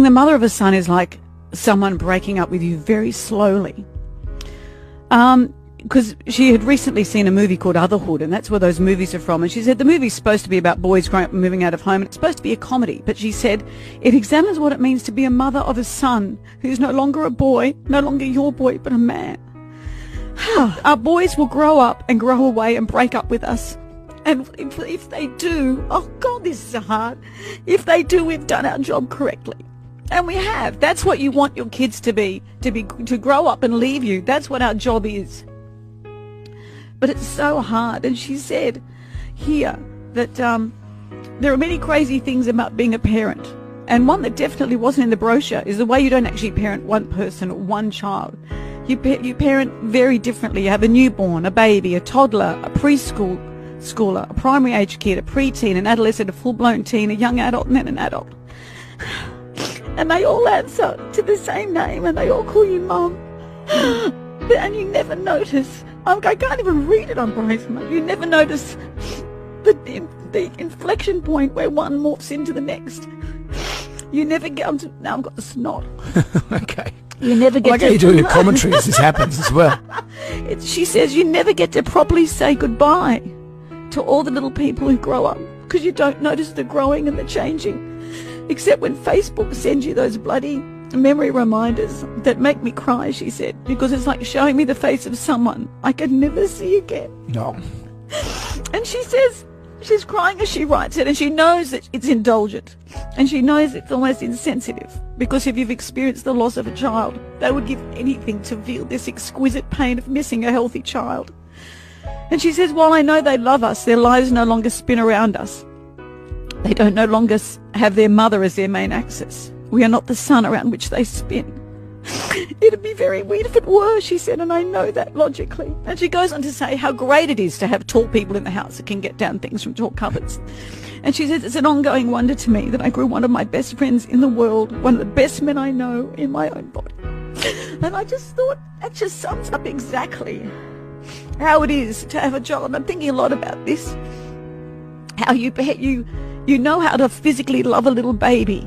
the mother of a son is like someone breaking up with you very slowly. Because she had recently seen a movie called Otherhood, and that's where those movies are from. And she said the movie's supposed to be about boys growing up and moving out of home, and it's supposed to be a comedy. But she said it examines what it means to be a mother of a son who's no longer a boy, no longer your boy, but a man. Our boys will grow up and grow away and break up with us. And if they do, oh God, this is hard. If they do, we've done our job correctly. And we have. That's what you want your kids to grow up and leave you. That's what our job is. But it's so hard. And she said here that there are many crazy things about being a parent. And one that definitely wasn't in the brochure is the way you don't actually parent one person or one child. You parent very differently. You have a newborn, a baby, a toddler, a schooler, a primary age kid, a preteen, an adolescent, a full-blown teen, a young adult, and then an adult. And they all answer to the same name, and they all call you Mum. And you never notice. I can't even read it on Bryce, Mum. You never notice the inflection point where one morphs into the next. You never get now I've got the snot. Okay. You never get like how you do your commentary as this happens as well. She says you never get to properly say goodbye to all the little people who grow up because you don't notice the growing and the changing. Except when Facebook sends you those bloody memory reminders that make me cry, she said, because it's like showing me the face of someone I can never see again. No. And she says she's crying as she writes it, and she knows that it's indulgent, and she knows it's almost insensitive, because if you've experienced the loss of a child, they would give anything to feel this exquisite pain of missing a healthy child. And she says, while I know they love us, their lives no longer spin around us. They don't no longer have their mother as their main axis. We are not the sun around which they spin. It'd be very weird if it were, she said, and I know that logically. And she goes on to say how great it is to have tall people in the house that can get down things from tall cupboards. And she says, it's an ongoing wonder to me that I grew one of my best friends in the world, one of the best men I know, in my own body. And I just thought that just sums up exactly how it is to have a child. I'm thinking a lot about this. How you know how to physically love a little baby,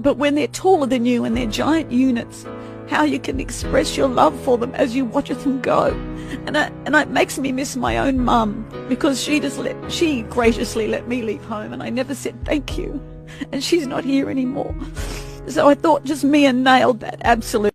but when they're taller than you and they're giant units, how you can express your love for them as you watch them go. And it makes me miss my own mum, because she graciously let me leave home and I never said thank you, and she's not here anymore. So I thought just Mia nailed that absolutely.